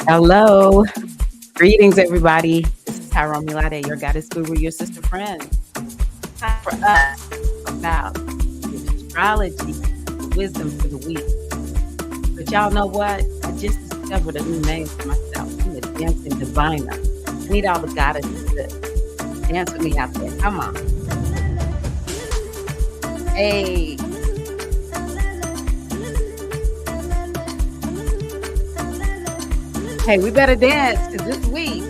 Hello. Greetings, everybody. This is Tyrone Milade, your goddess guru, your sister friend. Time for us to talk about astrology, wisdom for the week. But y'all know what? I just discovered a new name for myself. I'm the dancing diviner. I need all the goddesses to dance with me out there. Come on. Hey, hey, we better dance because this week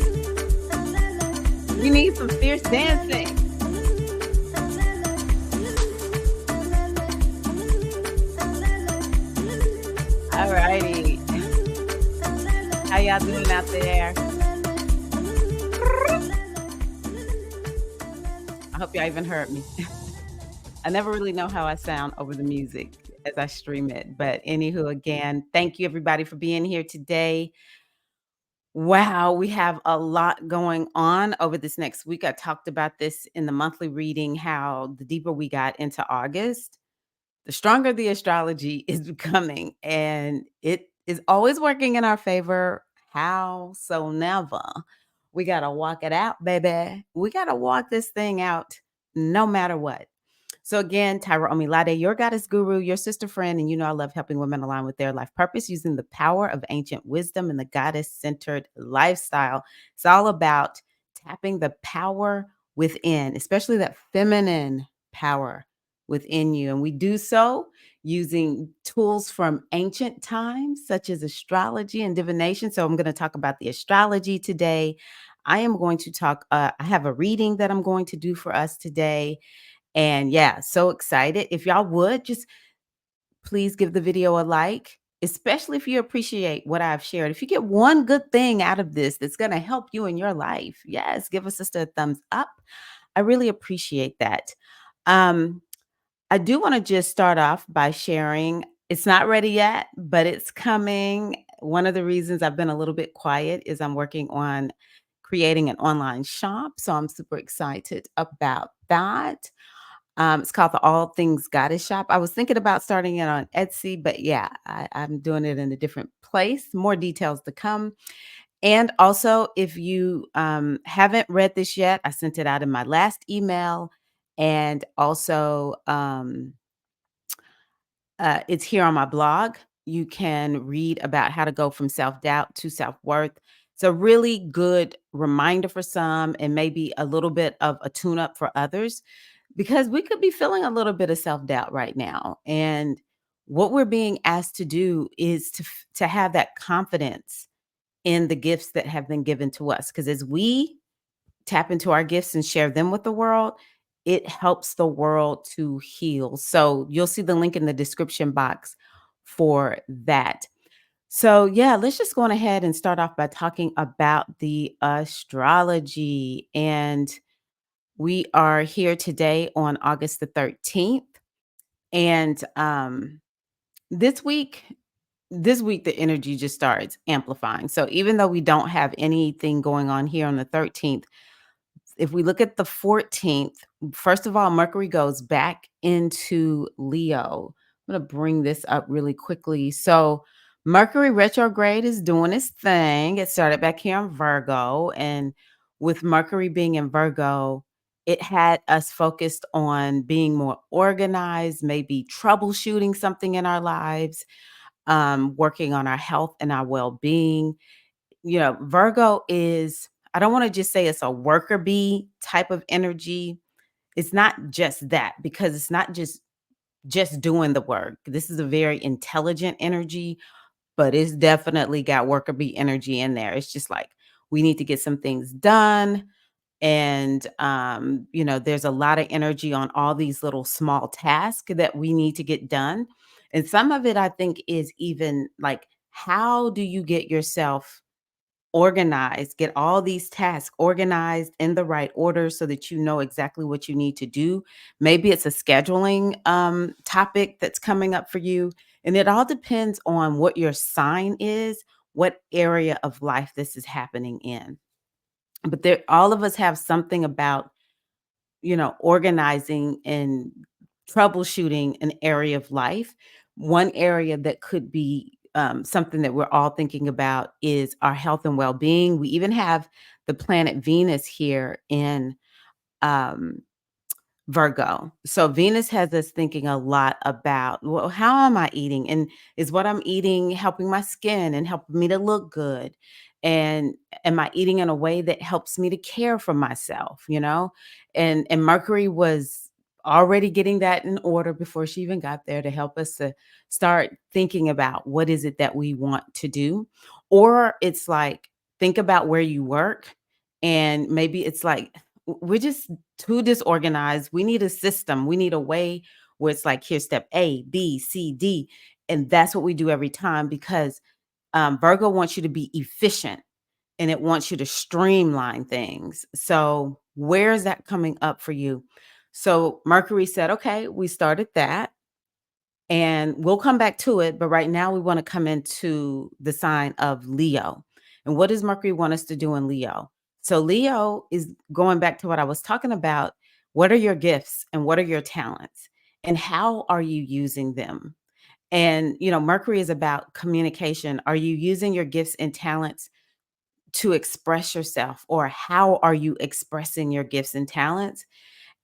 we need some fierce dancing. All righty. How y'all doing out there? I hope y'all even heard me. I never really know how I sound over the music as I stream it. But anywho, again, thank you everybody for being here today. Wow, we have a lot going on over this next week. I talked about this in the monthly reading, how the deeper we got into August, the stronger the astrology is becoming. And it is always working in our favor. How so never? We got to walk it out, baby. We got to walk this thing out no matter what. So again, Tyra Omilade, your goddess guru, your sister friend, and you know I love helping women align with their life purpose using the power of ancient wisdom and the goddess-centered lifestyle. It's all about tapping the power within, especially that feminine power within you. And we do so using tools from ancient times, such as astrology and divination. So I'm going to talk about the astrology today. I am going to talk, I have a reading that I'm going to do for us today. And yeah, so excited. If y'all would just please give the video a like, especially if you appreciate what I've shared. If you get one good thing out of this that's going to help you in your life, yes, give us just a thumbs up. I really appreciate that. Um, I do want to just start off by sharing. It's not ready yet, but it's coming. One of the reasons I've been a little bit quiet is I'm working on creating an online shop. So I'm super excited about that. It's called the All Things Goddess Shop. I was thinking about starting it on Etsy, but yeah, I'm doing it in a different place. More details to come. And also, if you haven't read this yet, I sent it out in my last email. And also, it's here on my blog. You can read about how to go from self doubt to self worth. It's a really good reminder for some, and maybe a little bit of a tune up for others, because we could be feeling a little bit of self doubt right now. And what we're being asked to do is to have that confidence in the gifts that have been given to us. Because as we tap into our gifts and share them with the world, it helps the world to heal. So you'll see the link in the description box for that. So, yeah, let's just go on ahead and start off by talking about the astrology. And we are here today on August the 13th. And this week, the energy just starts amplifying. So even though we don't have anything going on here on the 13th, if we look at the 14th, first of all, Mercury goes back into Leo. I'm going to bring this up really quickly. So, Mercury retrograde is doing its thing. It started back here in Virgo. And with Mercury being in Virgo, it had us focused on being more organized, maybe troubleshooting something in our lives, working on our health and our well being. Virgo is, I don't want to just say it's a worker bee type of energy. It's not just that, because it's not just doing the work. This is a very intelligent energy, but it's definitely got worker bee energy in there. It's just like we need to get some things done. And there's a lot of energy on all these little small tasks that we need to get done. And some of it I think is even like, how do you get yourself organized, get all these tasks organized in the right order so that you know exactly what you need to do. Maybe it's a scheduling topic that's coming up for you. And it all depends on what your sign is, what area of life this is happening in. But there, all of us have something about, organizing and troubleshooting an area of life. One area that could be something that we're all thinking about is our health and well-being. We even have the planet Venus here in um, Virgo. So Venus has us thinking a lot about, well, how am I eating? And is what I'm eating helping my skin and helping me to look good? And am I eating in a way that helps me to care for myself, you know? And Mercury was already getting that in order before she even got there to help us to start thinking about what is it that we want to do. Or it's like think about where you work and maybe it's like we're just too disorganized. We need a system. We need a way where it's like, here's step A, B, C, D. And that's what we do every time because Virgo wants you to be efficient and it wants you to streamline things. So, where is that coming up for you? So, Mercury said, okay, we started that and we'll come back to it. But right now, we want to come into the sign of Leo. And what does Mercury want us to do in Leo? So, Leo is going back to what I was talking about. What are your gifts and what are your talents? And how are you using them? And, Mercury is about communication. Are you using your gifts and talents to express yourself, or how are you expressing your gifts and talents?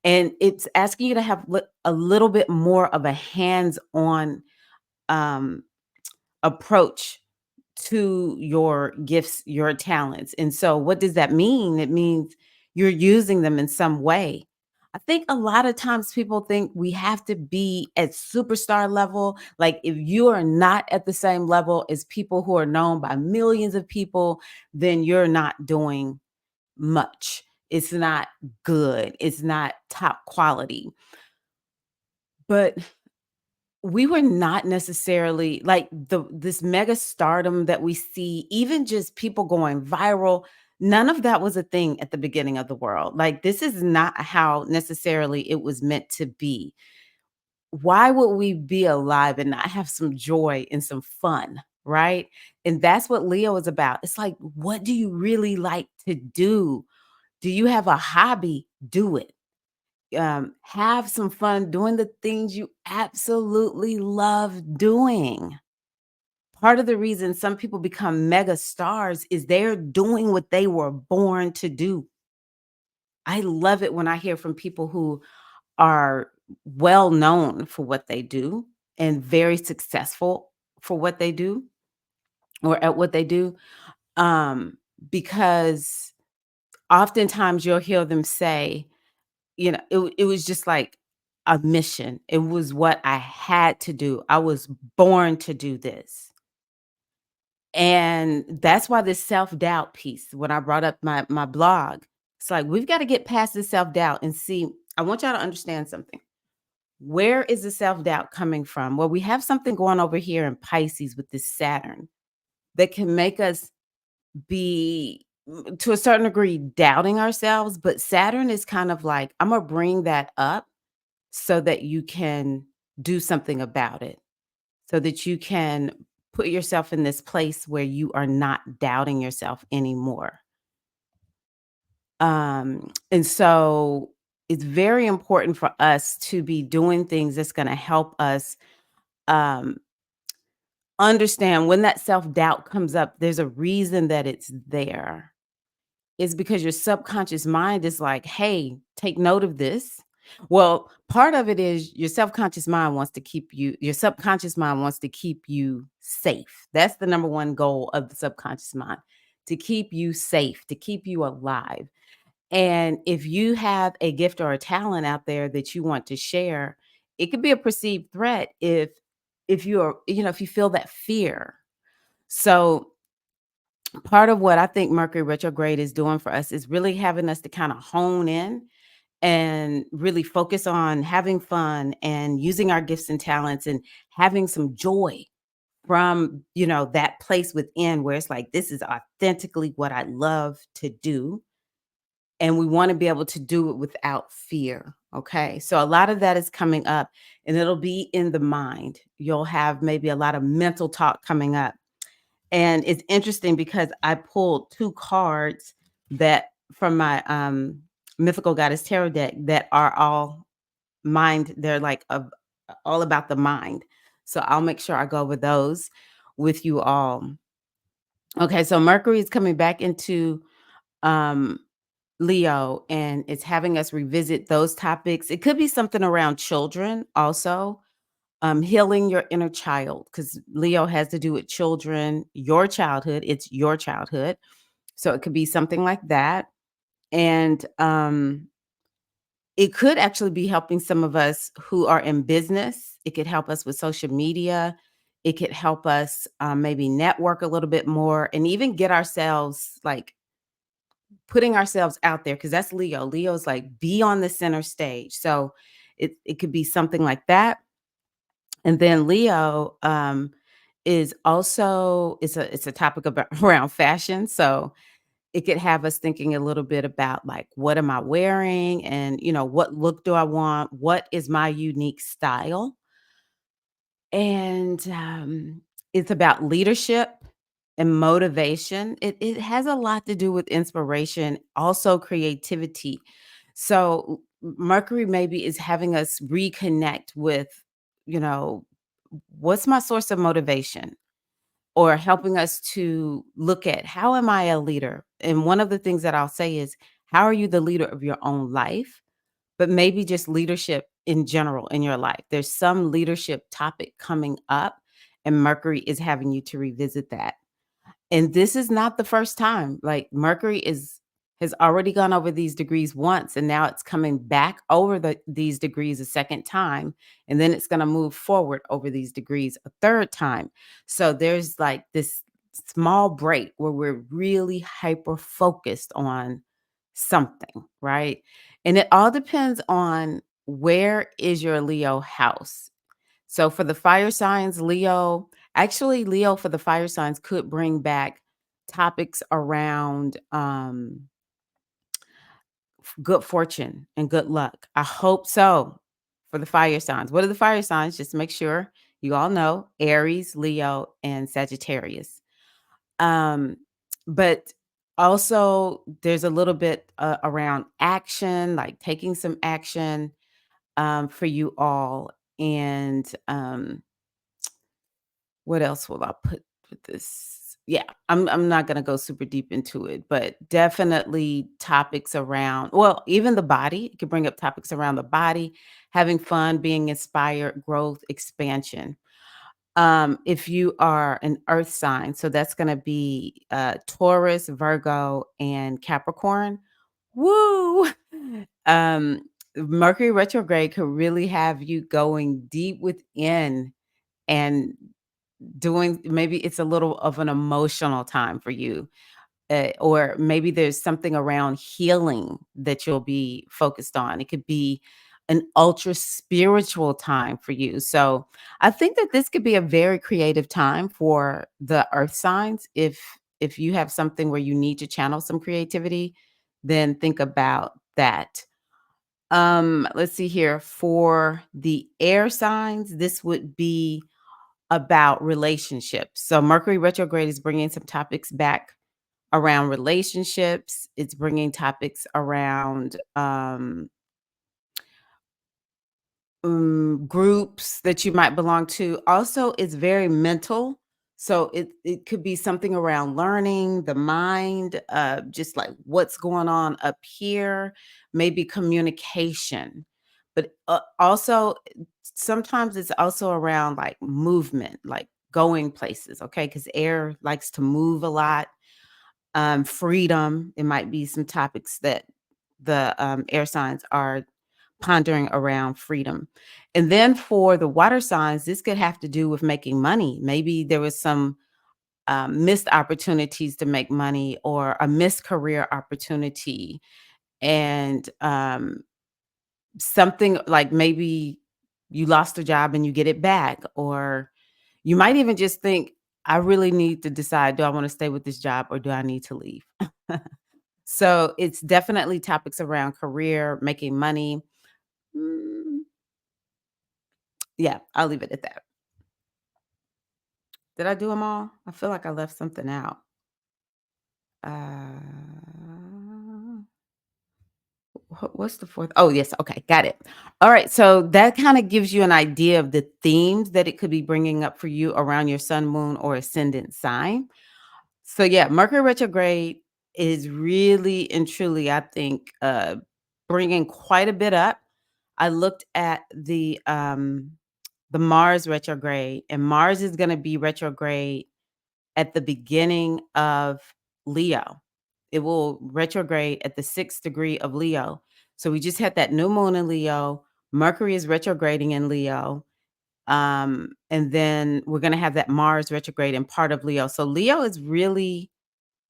And it's asking you to have a little bit more of a hands-on um, approach to your gifts, your talents. And so, what does that mean? It means you're using them in some way. I think a lot of times people think we have to be at superstar level. Like, if you are not at the same level as people who are known by millions of people, then you're not doing much. It's not good. It's not top quality. But we were not necessarily like this mega stardom that we see, even just people going viral. None of that was a thing at the beginning of the world. Like, this is not how necessarily it was meant to be. Why would we be alive and not have some joy and some fun? Right. And that's what Leo is about. It's like, what do you really like to do? Do you have a hobby? Do it. Have some fun doing the things you absolutely love doing. Part of the reason some people become mega stars is they're doing what they were born to do. I love it when I hear from people who are well known for what they do and very successful for what they do or at what they do. Um, because oftentimes you'll hear them say, it was just like a mission. It was what I had to do. I was born to do this. And that's why this self-doubt piece, when I brought up my blog, it's like we've got to get past the self-doubt and see. I want y'all to understand something. Where is the self-doubt coming from? Well, we have something going over here in Pisces with this Saturn that can make us be to a certain degree doubting ourselves, but Saturn is kind of like, I'm gonna bring that up so that you can do something about it, so that you can put yourself in this place where you are not doubting yourself anymore. And so it's very important for us to be doing things that's going to help us um, understand when that self doubt comes up, there's a reason that it's there. Is because your subconscious mind is like, "Hey, take note of this." Well, part of it is your subconscious mind wants to keep you safe. That's the number one goal of the subconscious mind, to keep you safe, to keep you alive. And if you have a gift or a talent out there that you want to share, it could be a perceived threat if you're, if you feel that fear. So part of what I think Mercury retrograde is doing for us is really having us to kind of hone in and really focus on having fun and using our gifts and talents and having some joy from, that place within where it's like, this is authentically what I love to do. And we want to be able to do it without fear. Okay. So a lot of that is coming up and it'll be in the mind. You'll have maybe a lot of mental talk coming up, and it's interesting because I pulled 2 cards that from my, Mythical Goddess Tarot deck that are all mind they're like all about the mind. So I'll make sure I go over those. with you all. Okay, so Mercury is coming back into um Leo, and it's having us revisit those topics. It could be something around children also, healing your inner child, because Leo has to do with children, your childhood. It's your childhood. So it could be something like that. And it could actually be helping some of us who are in business. It could help us with social media. It could help us maybe network a little bit more and even get ourselves like putting ourselves out there because that's Leo. Leo's like be on the center stage. So it could be something like that. And then Leo is also it's a topic about around fashion. So it could have us thinking a little bit about like what am I wearing and what look do I want? What is my unique style? And it's about leadership and motivation. It has a lot to do with inspiration, also creativity. So Mercury maybe is having us reconnect with, you know, what's my source of motivation? Or helping us to look at how am I a leader? And one of the things that I'll say is, how are you the leader of your own life? But maybe just leadership in general in your life. There's some leadership topic coming up, and Mercury is having you to revisit that. And this is not the first time. Like Mercury is has already gone over these degrees once and now it's coming back over these degrees a second time and then it's going to move forward over these degrees a third time. So there's like this small break where we're really hyper focused on something, right? And it all depends on where is your Leo house. So for the fire signs, Leo for the fire signs could bring back topics around good fortune and good luck. I hope so for the fire signs. What are the fire signs? Just make sure you all know Aries, Leo, and Sagittarius. Um, but also there's a little bit around action, like taking some action for you all. And what else will I put with this? Yeah, I'm not gonna go super deep into it, but definitely topics around even the body. It could bring up topics around the body, having fun, being inspired, growth, expansion. If you are an earth sign, so that's gonna be Taurus, Virgo, and Capricorn. Woo! Um, Mercury retrograde could really have you going deep within and doing maybe it's a little of an emotional time for you, or maybe there's something around healing that you'll be focused on. It could be an ultra spiritual time for you. So I think that this could be a very creative time for the earth signs. If you have something where you need to channel some creativity, then think about that. Let's see here. For the air signs, this would be about relationships. So Mercury retrograde is bringing some topics back around relationships. It's bringing topics around groups that you might belong to. Also, it's very mental. So it could be something around learning, the mind, just like what's going on up here, maybe communication. But also, sometimes it's also around like movement, like going places, okay? Because air likes to move a lot. Freedom, it might be some topics that the air signs are pondering around freedom. And then for the water signs, this could have to do with making money. Maybe there was some missed opportunities to make money or a missed career opportunity. And something like maybe you lost a job and you get it back, or you might even just think, I really need to decide, do I want to stay with this job or do I need to leave? So it's definitely topics around career, making money. Mm, yeah, I'll leave it at that. Did I do them all? I feel like I left something out. Uh, What's the fourth? Oh, yes. Okay, got it. All right. So that kind of gives you an idea of the themes that it could be bringing up for you around your sun, moon, or ascendant sign. So yeah, Mercury retrograde is really and truly, I think, bringing quite a bit up. I looked at the Mars retrograde, and Mars is going to be retrograde at the beginning of Leo. It will retrograde at the 6th degree of Leo. So we just had that new moon in Leo. Mercury is retrograding in Leo. And then we're going to have that Mars retrograde in part of Leo. So Leo is really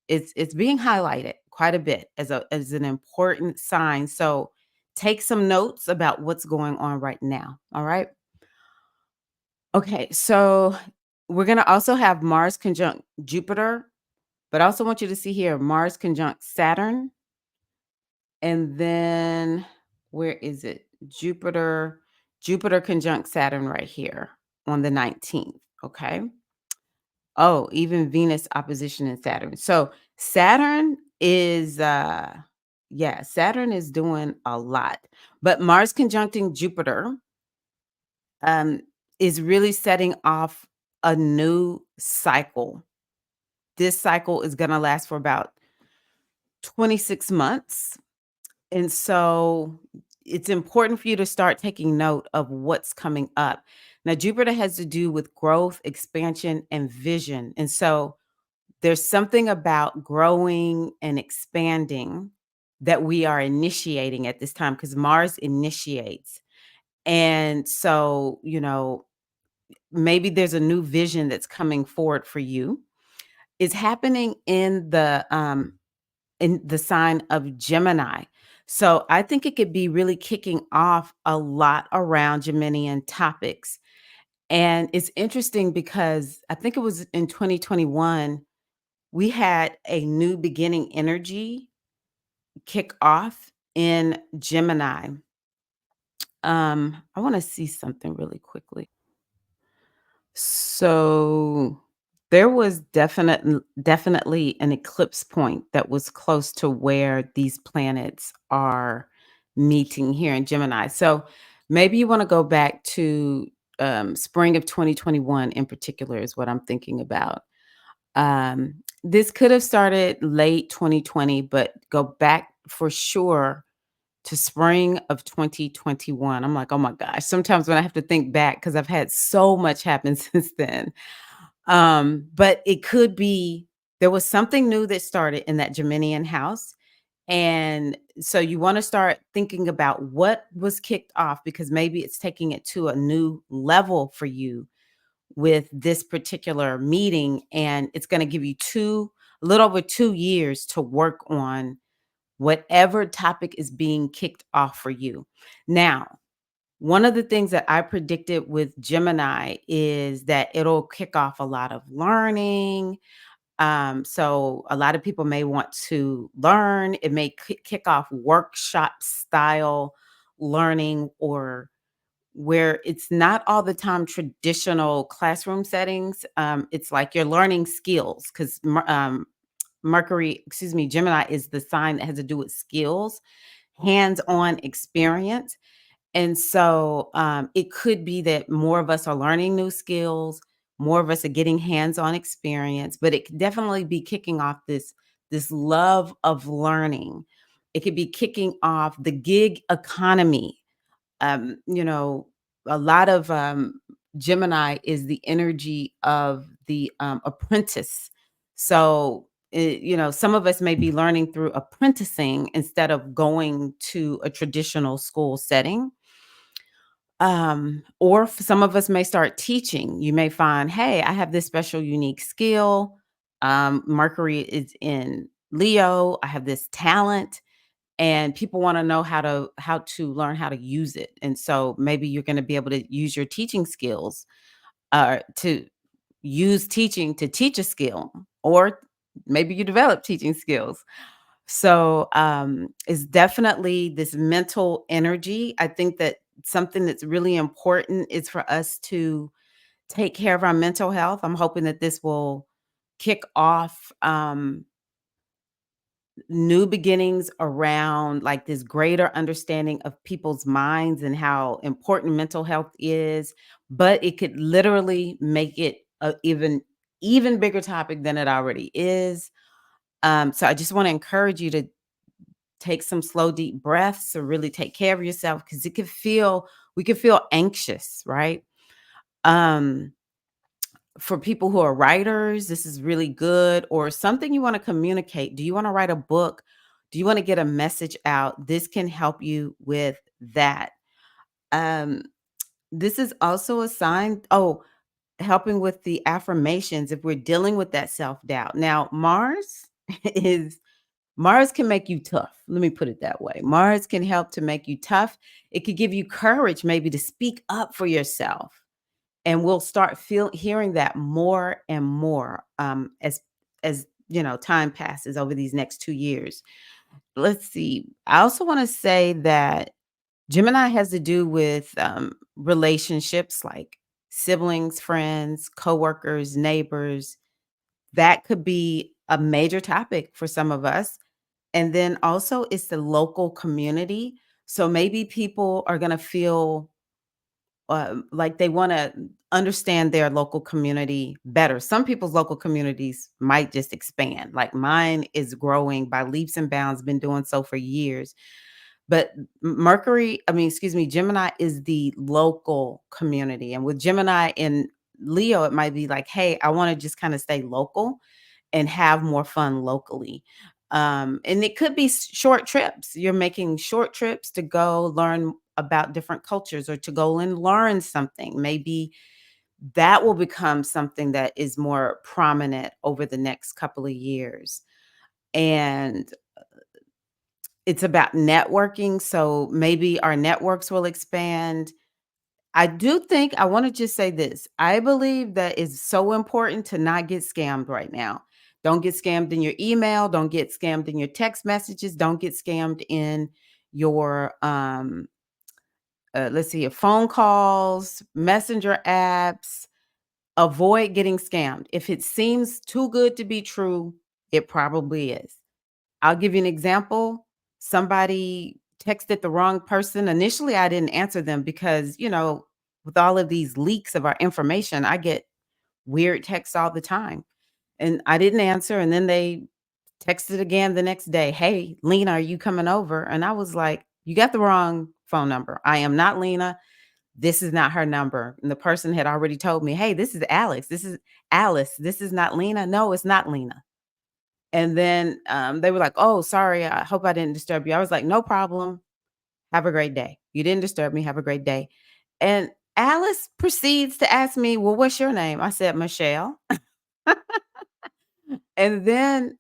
it's being highlighted quite a bit as an important sign. So take some notes about what's going on right now. All right. Okay. So we're going to also have Mars conjunct Jupiter, but I also want you to see here Mars conjunct Saturn. And then where is it? Jupiter conjunct Saturn right here on the 19th. Okay. Oh, even Venus opposition in Saturn. So Saturn is yeah, Saturn is doing a lot. But Mars conjuncting Jupiter um is really setting off a new cycle. This cycle is going to last for about 26 months. And so it's important for you to start taking note of what's coming up. Now, Jupiter has to do with growth, expansion, and vision. And so there's something about growing and expanding that we are initiating at this time because Mars initiates. And so, maybe there's a new vision that's coming forward for you. It's happening in the sign of Gemini. So I think it could be really kicking off a lot around Geminian topics. And it's interesting because I think it was in 2021, we had a new beginning energy kick off in Gemini. I want to see something really quickly. So there was definitely an eclipse point that was close to where these planets are meeting here in Gemini. So maybe you want to go back to spring of 2021 in particular is what I'm thinking about. This could have started late 2020, but go back for sure to spring of 2021. I'm like, "Oh my gosh." Sometimes when I have to think back because 'cause I've had so much happen since then. But it could be there was something new that started in that Geminian house, and so you wanna start thinking about what was kicked off because maybe it's taking it to a new level for you with this particular meeting, and it's gonna give you a little over 2 years to work on whatever topic is being kicked off for you. Now, one of the things that I predicted with Gemini is that it'll kick off a lot of learning. So a lot of people may want to learn. It may kick off workshop style learning or where it's not all the time traditional classroom settings. It's like you're learning skills because Mercury, excuse me, Gemini is the sign that has to do with skills, hands-on experience. And so it could be that more of us are learning new skills, more of us are getting hands-on experience, but it could definitely be kicking off this love of learning. It could be kicking off the gig economy. um, you know, a lot of Gemini is the energy of the apprentice. So, some of us may be learning through apprenticing instead of going to a traditional school setting. Or some of us may start teaching. You may find, hey, I have this special unique skill. Mercury is in Leo. I have this talent and people want to know how to learn how to use it. And so maybe you're going to be able to use your teaching skills to use teaching to teach a skill, or maybe you develop teaching skills. So it's definitely this mental energy. I think that something that's really important is for us to take care of our mental health. I'm hoping that this will kick off new beginnings around like this greater understanding of people's minds and how important mental health is, but it could literally make it a even bigger topic than it already is. So I just want to encourage you to take some slow, deep breaths to really take care of yourself because it could feel we could feel anxious, right? Um, for people who are writers, this is really good, or something you want to communicate. Do you want to write a book? Do you want to get a message out? This can help you with that. Um, this is also a sign. Oh, helping with the affirmations if we're dealing with that self doubt. Now, is Mars can make you tough. Let me put it that way. Mars can help to make you tough. It could give you courage, maybe to speak up for yourself, and we'll start hearing that more and more as time passes over these next 2 years. Let's see. I also want to say that Gemini has to do with relationships like siblings, friends, coworkers, neighbors. That could be a major topic for some of us. And then also it's the local community. So maybe people are going to feel like they want to understand their local community better. Some people's local communities might just expand. Like mine is growing by leaps and bounds, been doing so for years. But excuse me, Gemini is the local community. And with Gemini and Leo, it might be like, hey, I want to just kind of stay local and have more fun locally. And it could be short trips. You're making short trips to go learn about different cultures or to go and learn something. Maybe that will become something that is more prominent over the next couple of years. And it's about networking. So maybe our networks will expand. I want to just say this. I believe that it's so important to not get scammed right now. Don't get scammed in your email. Don't get scammed in your text messages. Don't get scammed in your, let's see, your phone calls, messenger apps. Avoid getting scammed. If it seems too good to be true, it probably is. I'll give you an example. Somebody texted the wrong person. Initially, I didn't answer them because, with all of these leaks of our information, I get weird texts all the time. And I didn't answer. And then they texted again the next day. Hey, Lena, are you coming over? And I was like, you got the wrong phone number. I am not Lena. This is not her number. And the person had already told me, hey, this is Alex. This is Alice. This is not Lena. No, it's not Lena. And then, they were like, "Oh, sorry, I hope I didn't disturb you." I was like, "No problem. Have a great day. You didn't disturb me. Have a great day." And Alice proceeds to ask me, "Well, what's your name?" I said, "Michelle." And then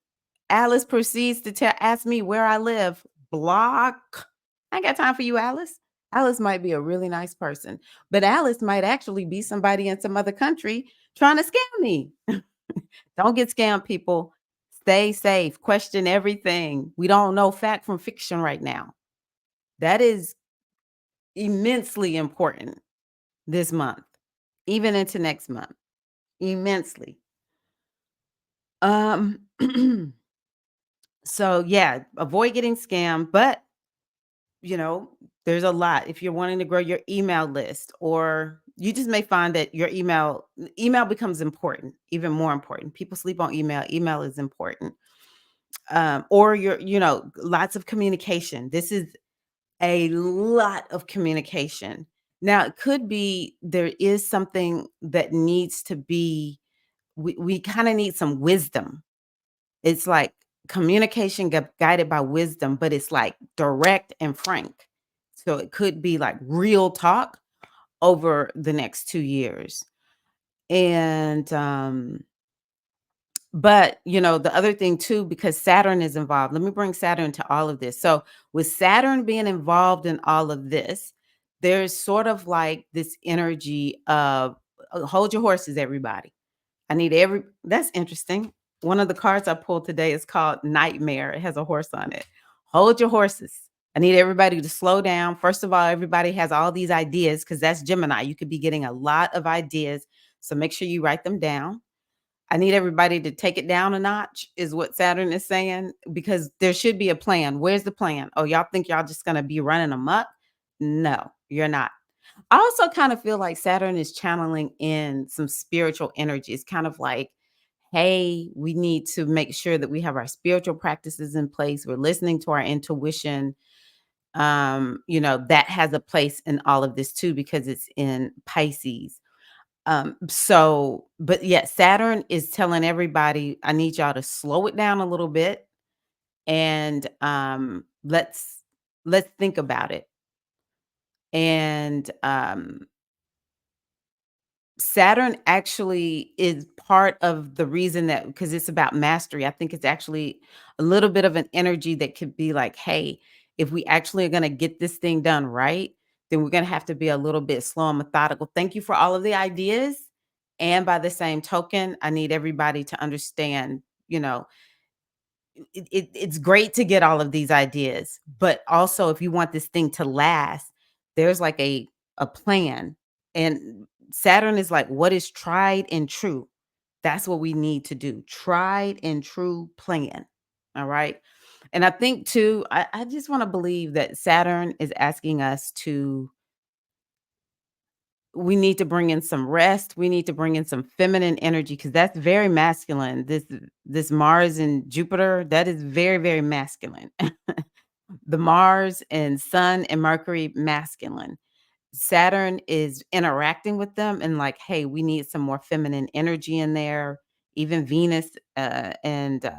Alice proceeds to ask me where I live. Block. I ain't got time for you, Alice. Alice might be a really nice person, but Alice might actually be somebody in some other country trying to scam me. Don't get scammed, people. Stay safe. Question everything. We don't know fact from fiction right now. That is immensely important this month, even into next month. Immensely. Um, so yeah, avoid getting scammed, but you know, there's a lot. If you're wanting to grow your email list, or you just may find that your email becomes important, even more important. People sleep on email. Email is important. Or lots of communication. This is a lot of communication. Now, it could be there is something that needs to be, we kind of need some wisdom. It's like communication guided by wisdom, but it's like direct and frank. So it could be like real talk over the next 2 years. And but, the other thing too, because Saturn is involved, let me bring Saturn to all of this. So, with Saturn being involved in all of this, there's sort of like this energy of hold your horses, everybody. That's interesting. One of the cards I pulled today is called Nightmare. It has a horse on it. Hold your horses. I need everybody to slow down. First of all, everybody has all these ideas because that's Gemini. You could be getting a lot of ideas. So make sure you write them down. I need everybody to take it down a notch is what Saturn is saying, because there should be a plan. Where's the plan? Oh, y'all think y'all just gonna be running amok? No, you're not. I also kind of feel like Saturn is channeling in some spiritual energy. It's kind of like, hey, we need to make sure that we have our spiritual practices in place. We're listening to our intuition. That has a place in all of this too, because it's in Pisces. But yet Saturn is telling everybody, I need y'all to slow it down a little bit, and let's think about it. And Saturn actually is part of the reason, that because it's about mastery. I think it's actually a little bit of an energy that could be like, hey, if we actually are going to get this thing done right, then we're going to have to be a little bit slow and methodical. Thank you for all of the ideas. And by the same token, I need everybody to understand, you know, it's great to get all of these ideas, but also if you want this thing to last, there's like a plan. And Saturn is like, what is tried and true? That's what we need to do. Tried and true plan. All right. And I think too, I just want to believe that Saturn is asking us to, we need to bring in some rest. We need to bring in some feminine energy, because that's very masculine. This Mars and Jupiter, that is very, very masculine. The Mars and Sun and Mercury, masculine. Saturn is interacting with them and like, hey, we need some more feminine energy in there. Even Venus and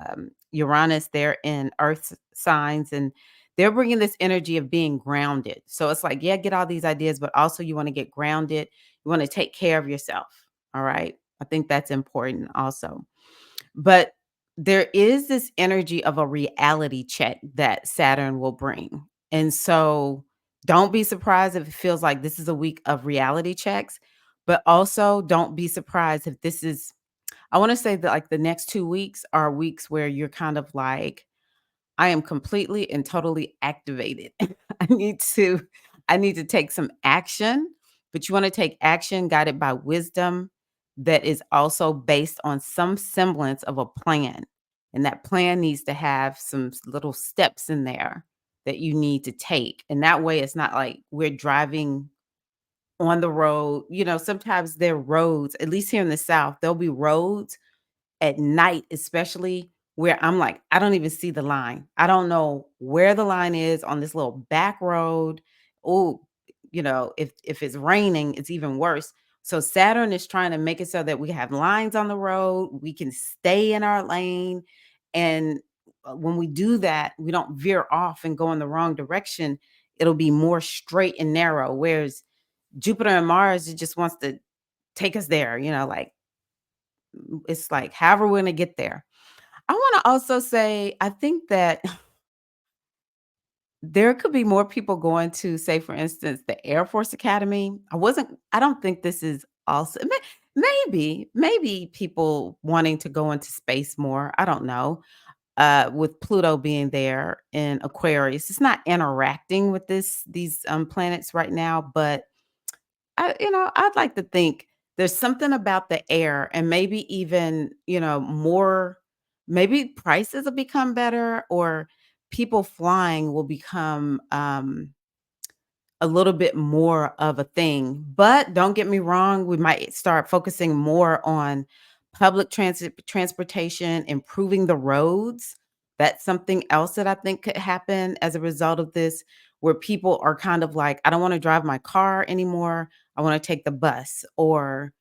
Uranus, they're in Earth signs, and they're bringing this energy of being grounded. So it's like, yeah, get all these ideas, but also you want to get grounded. You want to take care of yourself. All right. I think that's important also. But there is this energy of a reality check that Saturn will bring. And so don't be surprised if it feels like this is a week of reality checks, but also don't be surprised if this is, I want to say that like the next 2 weeks are weeks where you're kind of like, I am completely and totally activated. I need to I need to take some action, but you want to take action guided by wisdom that is also based on some semblance of a plan. And that plan needs to have some little steps in there that you need to take. And that way it's not like we're driving on the road. Sometimes there are roads, at least here in the South, there'll be roads at night, especially, where I'm like, I don't even see the line. I don't know where the line is on this little back road. Oh, if it's raining, it's even worse. So Saturn is trying to make it so that we have lines on the road, we can stay in our lane. And when we do that, we don't veer off and go in the wrong direction. It'll be more straight and narrow. Whereas Jupiter and Mars, it just wants to take us there, like it's like, however we're gonna get there. I wanna also say, I think that there could be more people going to, say, for instance, the Air Force Academy. I don't think this is also maybe people wanting to go into space more, I don't know, with Pluto being there in Aquarius. It's not interacting with these planets right now, but I'd like to think there's something about the air, and maybe even, more, maybe prices will become better, or people flying will become a little bit more of a thing. But don't get me wrong, we might start focusing more on public transportation, improving the roads. That's something else that I think could happen as a result of this, where people are kind of like, I don't want to drive my car anymore. I want to take the bus, or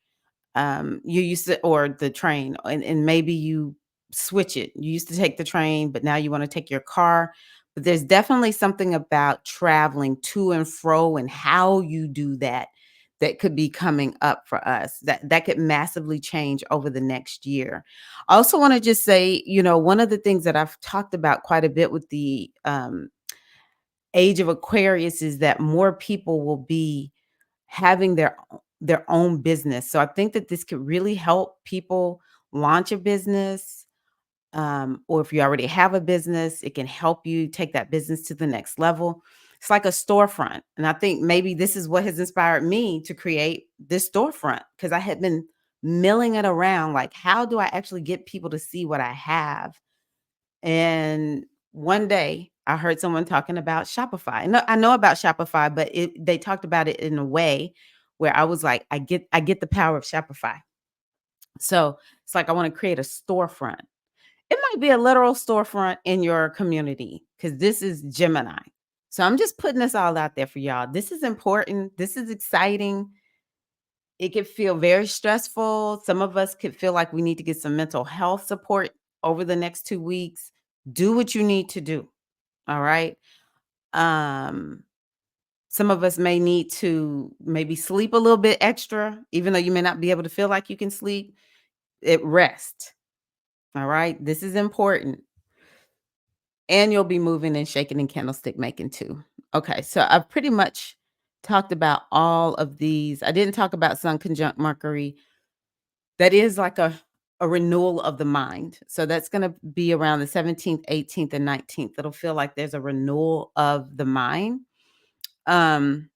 you used to, or the train, and maybe you switch it. You used to take the train, but now you want to take your car. But there's definitely something about traveling to and fro and how you do that that could be coming up for us, that could massively change over the next year. I also want to just say, one of the things that I've talked about quite a bit with the age of Aquarius is that more people will be having their own business. So I think that this could really help people launch a business, or if you already have a business, it can help you take that business to the next level. It's like a storefront. And I think maybe this is what has inspired me to create this storefront, because I had been milling it around, like, how do I actually get people to see what I have? And one day I heard someone talking about Shopify. No, I know about Shopify, but they talked about it in a way where I was like, I get the power of Shopify. So it's like I want to create a storefront. It might be a literal storefront in your community because this is Gemini. So I'm just putting this all out there for y'all. This is important. This is exciting. It could feel very stressful. Some of us could feel like we need to get some mental health support over the next 2 weeks. Do what you need to do. All right. Um, some of us may need to maybe sleep a little bit extra, even though you may not be able to feel like you can sleep. It rest. All right. This is important. And you'll be moving and shaking and candlestick making too. Okay. So I've pretty much talked about all of these. I didn't talk about Sun conjunct Mercury. That is like a renewal of the mind. So that's gonna be around the 17th, 18th, and 19th. It'll feel like there's a renewal of the mind. Um,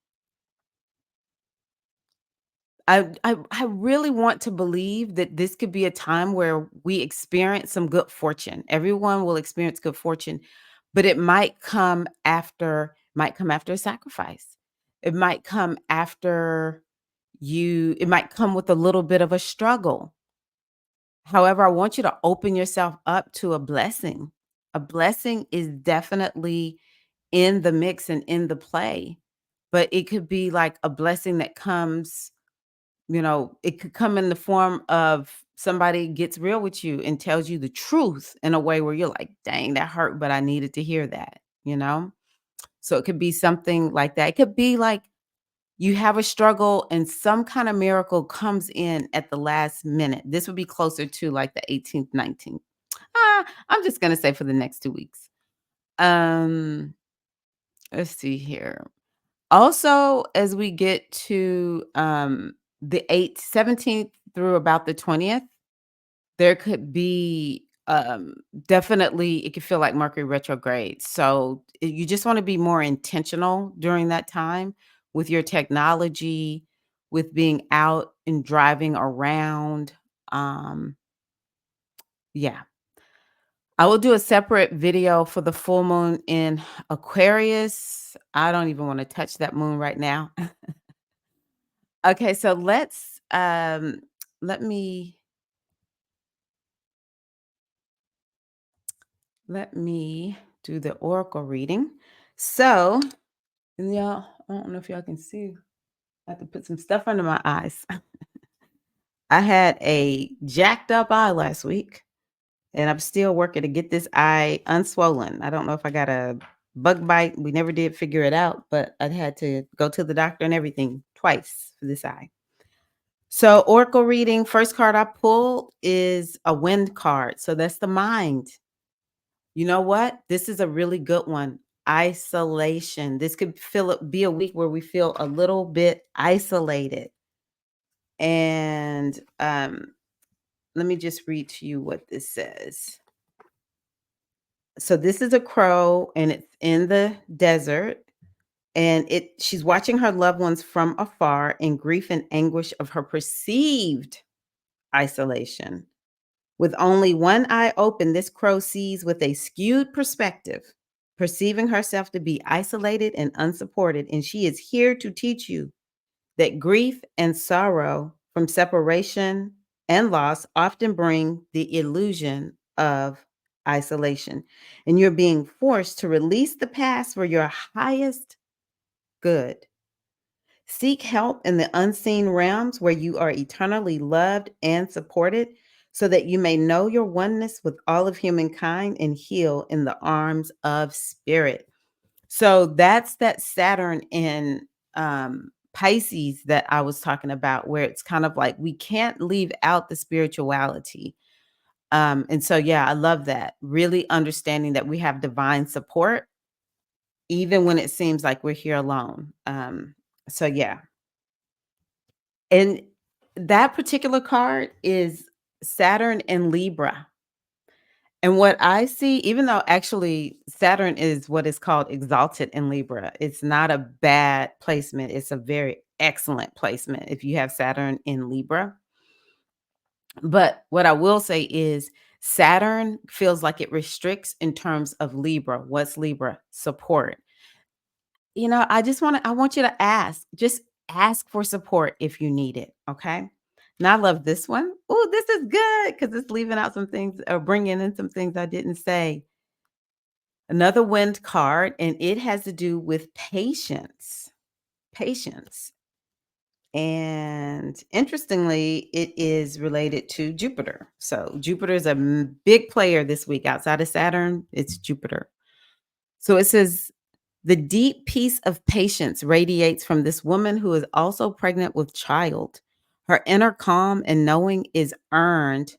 I really want to believe that this could be a time where we experience some good fortune. Everyone will experience good fortune, but it might come after a sacrifice. It might come after it might come with a little bit of a struggle. However, I want you to open yourself up to a blessing. A blessing is definitely in the mix and in the play, but it could be like a blessing that comes, it could come in the form of somebody gets real with you and tells you the truth in a way where you're like, dang, that hurt, but I needed to hear that, you know? So it could be something like that. It could be like you have a struggle and some kind of miracle comes in at the last minute. This would be closer to like the 18th, 19th. I'm just gonna say for the next 2 weeks. Um, let's see here. Also, as we get to the 8th, 17th through about the 20th, there could be definitely it could feel like Mercury retrograde. So you just want to be more intentional during that time with your technology, with being out and driving around. Um, yeah. I will do a separate video for the full moon in Aquarius. I don't even want to touch that moon right now. Okay, so let me let me do the oracle reading. So, and y'all, I don't know if y'all can see. I have to put some stuff under my eyes. I had a jacked up eye last week, and I'm still working to get this eye unswollen. I don't know if I got a bug bite. We never did figure it out, but I had to go to the doctor and everything twice for this eye. So, oracle reading, first card I pull is a wind card. So, that's the mind. You know what? This is a really good one. Isolation. This could be a week where we feel a little bit isolated. And let me just read to you what this says. So this is a crow and it's in the desert and she's watching her loved ones from afar in grief and anguish of her perceived isolation. With only one eye open, this crow sees with a skewed perspective, perceiving herself to be isolated and unsupported. And she is here to teach you that grief and sorrow from separation and loss often bring the illusion of isolation. And you're being forced to release the past for your highest good. Seek help in the unseen realms where you are eternally loved and supported so that you may know your oneness with all of humankind and heal in the arms of spirit. So that's that Saturn in Pisces that I was talking about, where it's kind of like we can't leave out the spirituality. And so, yeah, I love that. Really understanding that we have divine support, even when it seems like we're here alone. So, yeah. And that particular card is Saturn in Libra. And what I see, even though actually Saturn is what is called exalted in Libra, it's not a bad placement. It's a very excellent placement if you have Saturn in Libra. But what I will say is Saturn feels like it restricts in terms of Libra. What's Libra? Support. I want you to ask. Just ask for support if you need it, okay? And I love this one. Oh, this is good because it's leaving out some things or bringing in some things I didn't say. Another wind card, and it has to do with patience. Patience. And interestingly, it is related to Jupiter. So Jupiter is a big player this week outside of Saturn. It's Jupiter. So it says the deep peace of patience radiates from this woman who is also pregnant with child. Her inner calm and knowing is earned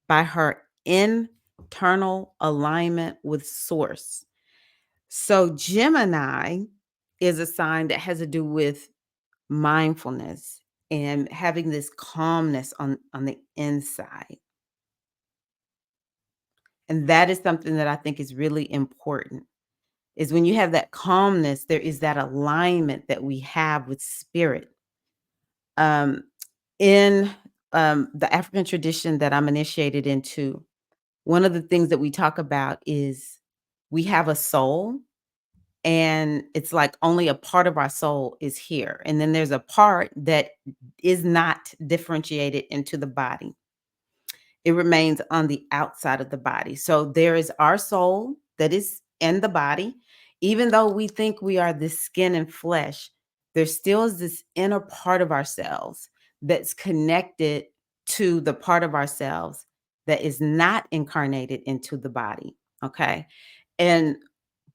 by her internal alignment with source. So Gemini is a sign that has to do with mindfulness and having this calmness on the inside. And that is something that I think is really important. Is when you have that calmness, there is that alignment that we have with spirit. Um, in the African tradition that I'm initiated into, one of the things that we talk about is we have a soul, and it's like only a part of our soul is here. And then there's a part that is not differentiated into the body. It remains on the outside of the body. So there is our soul that is in the body. Even though we think we are this skin and flesh, there still is this inner part of ourselves that's connected to the part of ourselves that is not incarnated into the body. Okay. And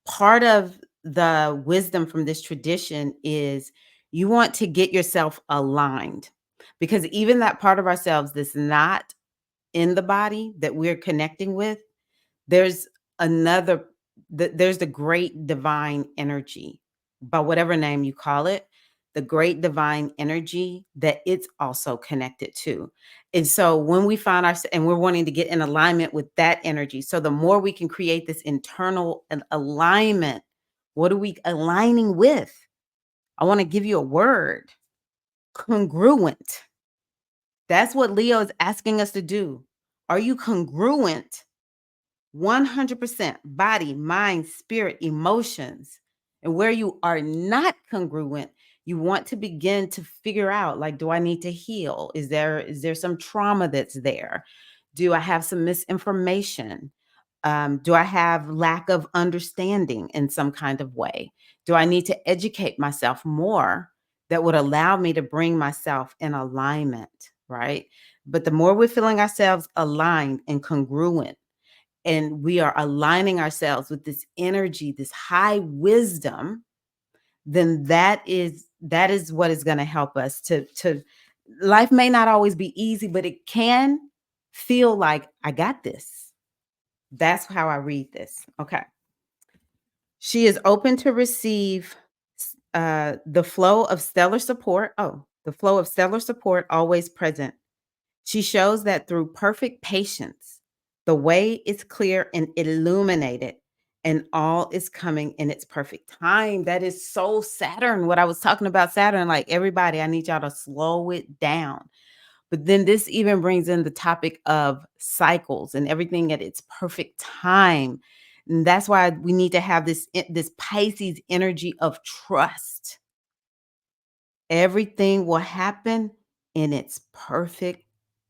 part of the wisdom from this tradition is you want to get yourself aligned, because even that part of ourselves that's not in the body that we're connecting with, there's another there's the great divine energy, by whatever name you call it, the great divine energy that it's also connected to. And so when we find ourselves and we're wanting to get in alignment with that energy, so the more we can create this internal alignment, what are we aligning with? I want to give you a word: congruent. That's what Leo is asking us to do. Are you congruent 100% body, mind, spirit, emotions? And where you are not congruent, you want to begin to figure out, like, do I need to heal? Is there some trauma that's there? Do I have some misinformation? Do I have lack of understanding in some kind of way? Do I need to educate myself more that would allow me to bring myself in alignment, right? But the more we're feeling ourselves aligned and congruent, and we are aligning ourselves with this energy, this high wisdom, then that is what is going to help us to life may not always be easy, but it can feel like I got this. That's how I read this. Okay. She is open to receive the flow of stellar support. Oh, the flow of stellar support always present. She shows that through perfect patience, the way is clear and illuminated, and all is coming in its perfect time. That is so Saturn. What I was talking about Saturn, like, everybody, I need y'all to slow it down. But then this even brings in the topic of cycles and everything at its perfect time. And that's why we need to have this Pisces energy of trust. Everything will happen in its perfect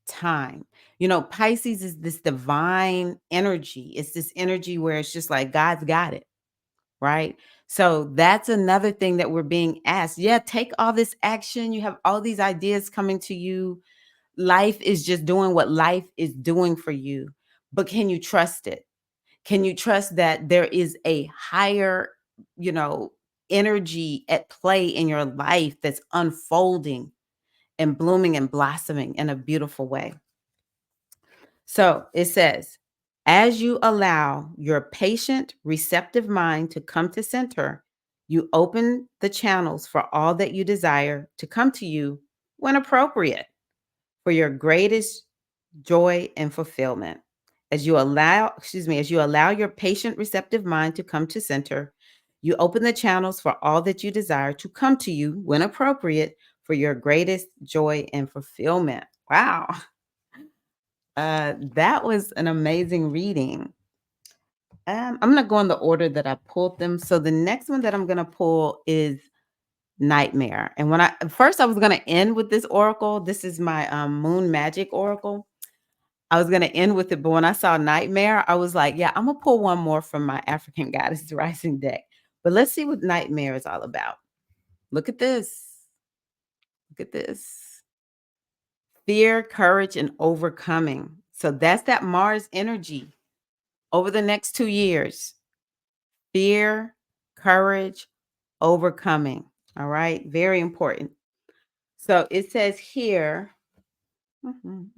time. Pisces is this divine energy. It's this energy where it's just like God's got it, right? So that's another thing that we're being asked. Yeah, take all this action. You have all these ideas coming to you. Life is just doing what life is doing for you. But can you trust it? Can you trust that there is a higher, you know, energy at play in your life that's unfolding and blooming and blossoming in a beautiful way? So it says, as you allow your patient, receptive mind to come to center, you open the channels for all that you desire to come to you when appropriate for your greatest joy and fulfillment. As you allow your patient, receptive mind to come to center, you open the channels for all that you desire to come to you when appropriate for your greatest joy and fulfillment. Wow. That was an amazing reading. I'm gonna go in the order that I pulled them. So the next one that I'm gonna pull is Nightmare. And when I at first I was gonna end with this oracle. This is my Moon Magic Oracle. I was gonna end with it, but when I saw Nightmare, I was like, yeah, I'm gonna pull one more from my African Goddess Rising deck. But let's see what Nightmare is all about. Look at this. Look at this. Fear, courage, and overcoming. So that's that Mars energy over the next 2 years. Fear, courage, overcoming. All right. Very important. So it says here, mhm,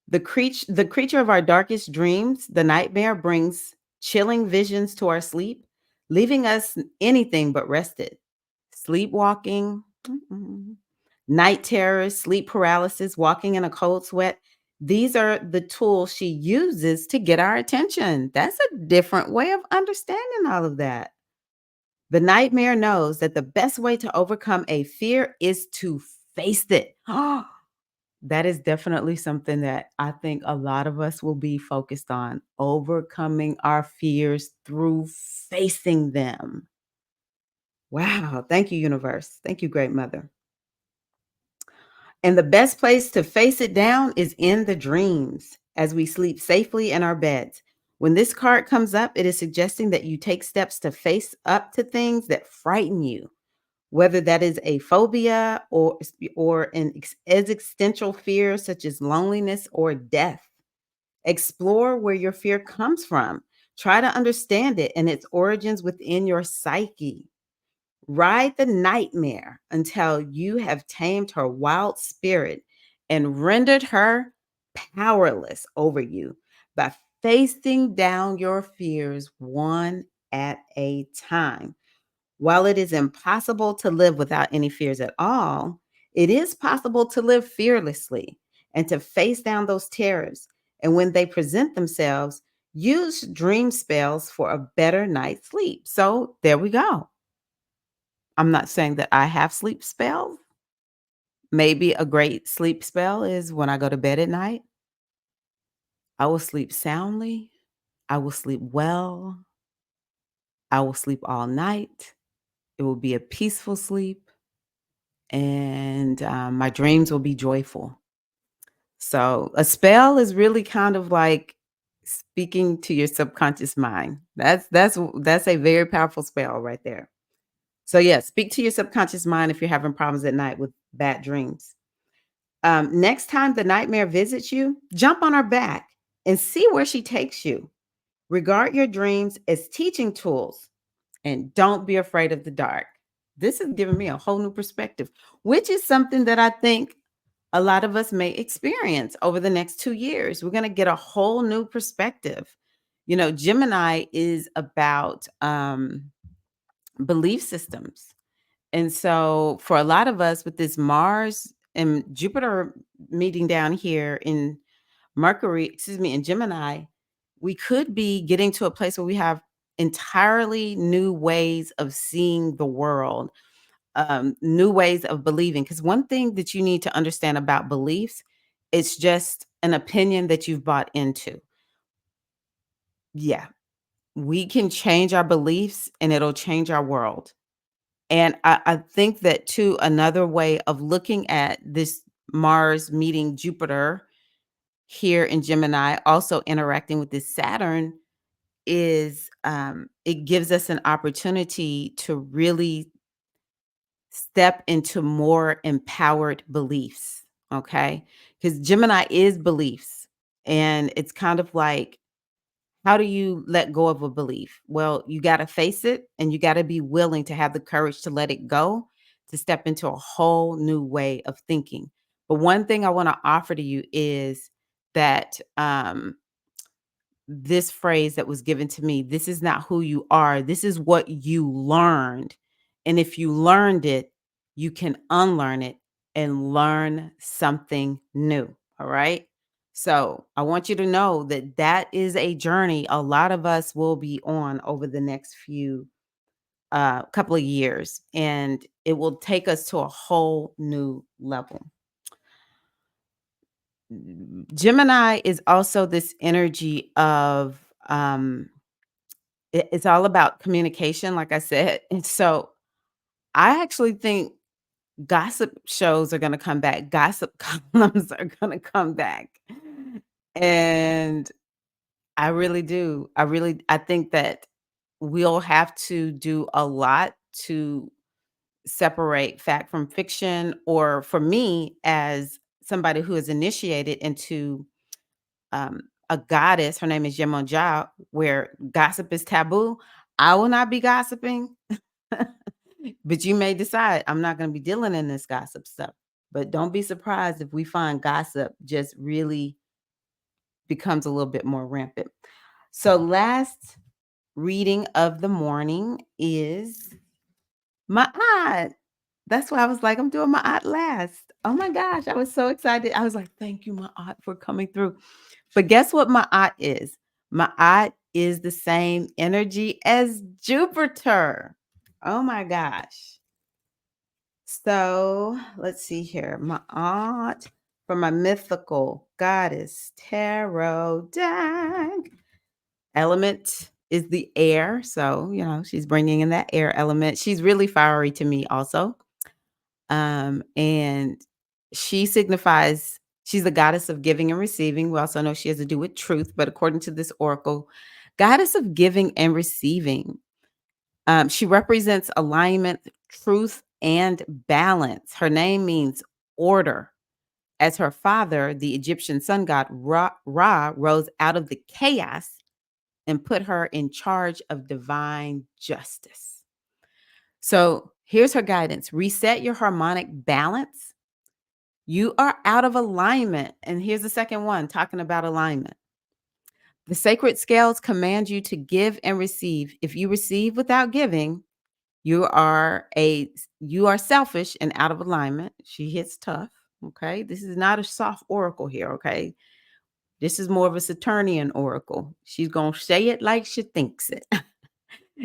the creature of our darkest dreams, the nightmare brings chilling visions to our sleep, leaving us anything but rested. Sleepwalking, night terrors, sleep paralysis, walking in a cold sweat. These are the tools she uses to get our attention. That's a different way of understanding all of that. The nightmare knows that the best way to overcome a fear is to face it. That is definitely something that I think a lot of us will be focused on, overcoming our fears through facing them. Wow. Thank you, universe. Thank you, great mother. And the best place to face it down is in the dreams as we sleep safely in our beds. When this card comes up, it is suggesting that you take steps to face up to things that frighten you, whether that is a phobia or an existential fear such as loneliness or death. Explore where your fear comes from. Try to understand it and its origins within your psyche. Ride the nightmare until you have tamed her wild spirit and rendered her powerless over you by facing down your fears one at a time. While it is impossible to live without any fears at all, it is possible to live fearlessly and to face down those terrors. And when they present themselves, use dream spells for a better night's sleep. So there we go. I'm not saying that I have sleep spells. Maybe a great sleep spell is when I go to bed at night, I will sleep soundly. I will sleep well. I will sleep all night. It will be a peaceful sleep, and my dreams will be joyful. So, a spell is really kind of like speaking to your subconscious mind. That's a very powerful spell right there. So, yeah, speak to your subconscious mind if you're having problems at night with bad dreams. Next time the nightmare visits you, jump on her back and see where she takes you. Regard your dreams as teaching tools and don't be afraid of the dark. This has given me a whole new perspective, which is something that I think a lot of us may experience over the next 2 years. We're going to get a whole new perspective. You know, Gemini is about belief systems. And so, for a lot of us, with this Mars and Jupiter meeting down here in in Gemini, we could be getting to a place where we have entirely new ways of seeing the world, new ways of believing. Because one thing that you need to understand about beliefs, it's just an opinion that you've bought into. Yeah, we can change our beliefs and it'll change our world. And I think that too, another way of looking at this Mars meeting Jupiter here in Gemini, also interacting with this Saturn, is it gives us an opportunity to really step into more empowered beliefs. Okay. Because Gemini is beliefs. And it's kind of like, how do you let go of a belief? Well, you got to face it and you got to be willing to have the courage to let it go, to step into a whole new way of thinking. But one thing I want to offer to you is that this phrase that was given to me, this is not who you are. This is what you learned. And if you learned it, you can unlearn it and learn something new. All right. So I want you to know that that is a journey a lot of us will be on over the next few couple of years, and it will take us to a whole new level. Gemini is also this energy of it's all about communication, like I said. And so I actually think gossip shows are gonna come back, gossip columns are gonna come back. And I really do. I think that we'll have to do a lot to separate fact from fiction, or for me, as somebody who is initiated into a goddess, her name is Yemonja, where gossip is taboo. I will not be gossiping, but you may decide I'm not going to be dealing in this gossip stuff. But don't be surprised if we find gossip just really becomes a little bit more rampant. So, last reading of the morning is my aunt. That's why I was like, I'm doing my aunt last. Oh my gosh, I was so excited. I was like, thank you, my aunt, for coming through. But guess what my aunt is? My aunt is the same energy as Jupiter. Oh my gosh. So let's see here. My aunt from my mythical goddess tarot deck. Element is the air. So, she's bringing in that air element. She's really fiery to me also. And she signifies she's the goddess of giving and receiving. We also know she has to do with truth, but according to this oracle, goddess of giving and receiving. She represents alignment, truth, and balance. Her name means order. As her father, the Egyptian sun god Ra rose out of the chaos and put her in charge of divine justice. So here's her guidance: reset your harmonic balance. You are out of alignment. And here's the second one talking about alignment. The sacred scales command you to give and receive. If you receive without giving, you are selfish and out of alignment. She hits tough. Okay. This is not a soft oracle here. Okay. This is more of a Saturnian oracle. She's going to say it like she thinks it.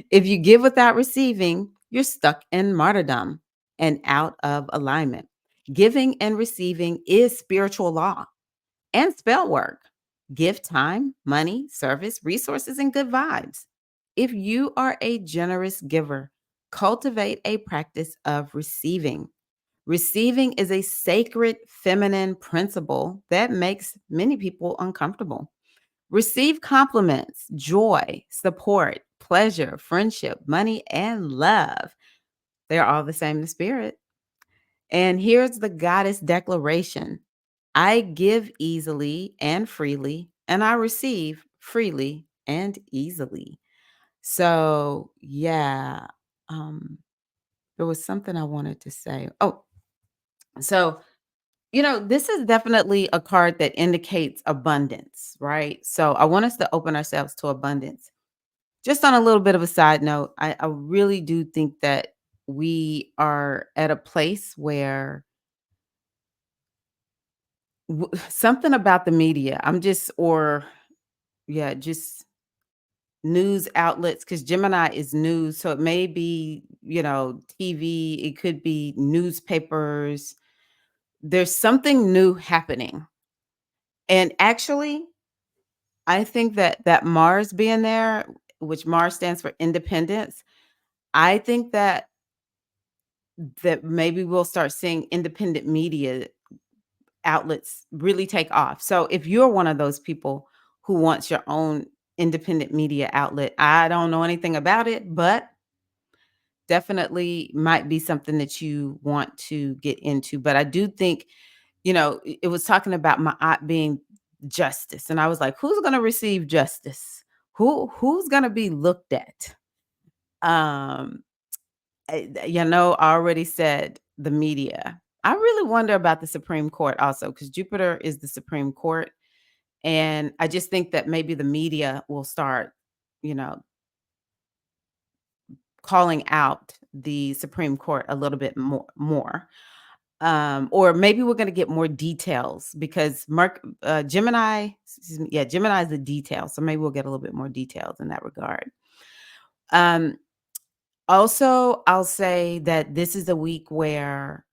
If you give without receiving, you're stuck in martyrdom and out of alignment. Giving and receiving is spiritual law and spell work. Give time, money, service, resources, and good vibes. If you are a generous giver, cultivate a practice of receiving. Receiving is a sacred feminine principle that makes many people uncomfortable. Receive compliments, joy, support, pleasure, friendship, money, and love. They're all the same in spirit. And here's the goddess declaration: I give easily and freely, and I receive freely and easily. So, yeah, um, there was something I wanted to say. Oh, so, this is definitely a card that indicates abundance, right? So, I want us to open ourselves to abundance. Just on a little bit of a side note, I really do think that we are at a place where something about the media, just news outlets, because Gemini is news. So it may be, TV, it could be newspapers. There's something new happening. And actually, I think that Mars being there, which Mars stands for independence, I think that maybe we'll start seeing independent media outlets really take off. So if you're one of those people who wants your own independent media outlet, I don't know anything about it, but definitely might be something that you want to get into. But I do think, it was talking about my aunt being justice. And I was like, who's going to receive justice? Who's going to be looked at? Um, I already said the media. I really wonder about the Supreme Court also, because Jupiter is the Supreme Court. And I just think that maybe the media will start, you know, calling out the Supreme Court a little bit more. Or maybe we're going to get more details because Gemini, excuse me, yeah, Gemini is the details. So maybe we'll get a little bit more details in that regard. Um, Also, I'll say that this is a week where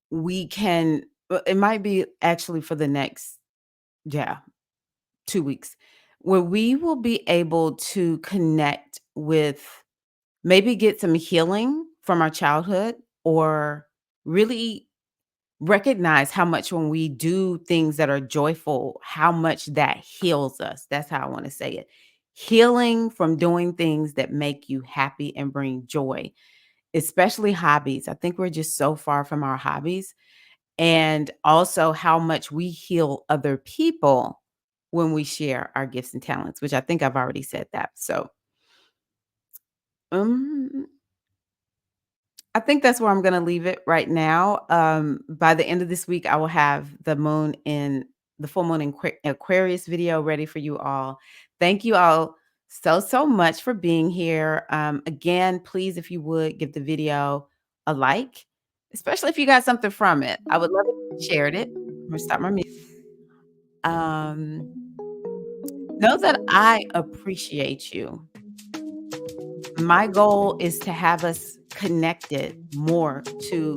we can it might be actually for the next, yeah, 2 weeks, where we will be able to connect with, maybe get some healing from our childhood, or really recognize how much when we do things that are joyful, how much that heals us. That's how I want to say it. Healing from doing things that make you happy and bring joy, especially hobbies. I think we're just so far from our hobbies, and also how much we heal other people when we share our gifts and talents, which I think I've already said that. So, um, I think that's where I'm gonna leave it right now. By the end of this week, I will have the full moon in Aquarius video ready for you all. Thank you all so much for being here. Again, please, if you would give the video a like, especially if you got something from it. I would love it if you shared it. I'm gonna stop my music. Um, know that I appreciate you. My goal is to have us connected more to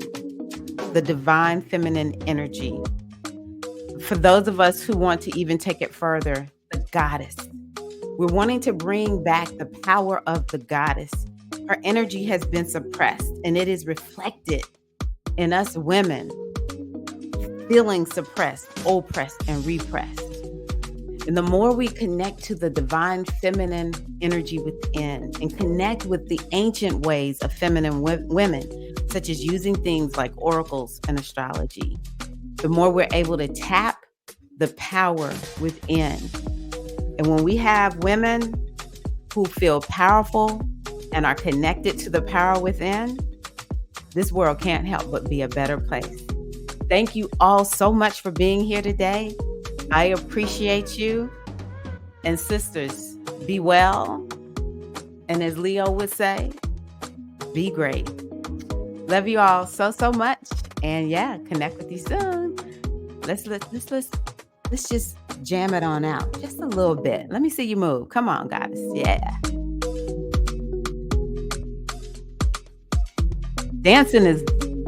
the divine feminine energy. For those of us who want to even take it further, the goddess. We're wanting to bring back the power of the goddess. Her energy has been suppressed, and it is reflected in us women feeling suppressed, oppressed, and repressed. And the more we connect to the divine feminine energy within and connect with the ancient ways of feminine women, such as using things like oracles and astrology, the more we're able to tap the power within. And when we have women who feel powerful and are connected to the power within, this world can't help but be a better place. Thank you all so much for being here today. I appreciate you. And sisters, be well. And as Leo would say, be great. Love you all so much. And yeah, connect with you soon. Let's just jam it on out just a little bit. Let me see you move. Come on, goddess. Yeah. Dancing is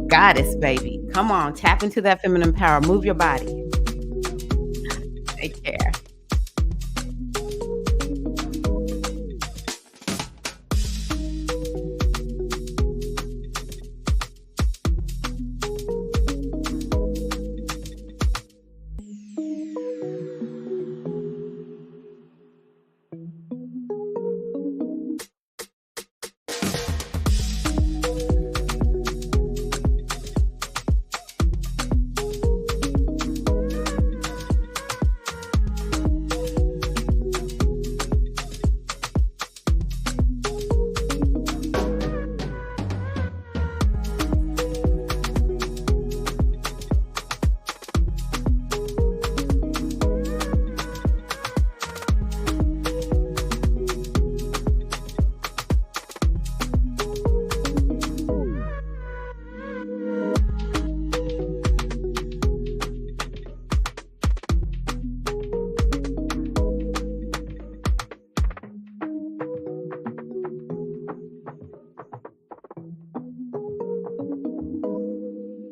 goddess, baby. Come on, tap into that feminine power. Move your body. Take care.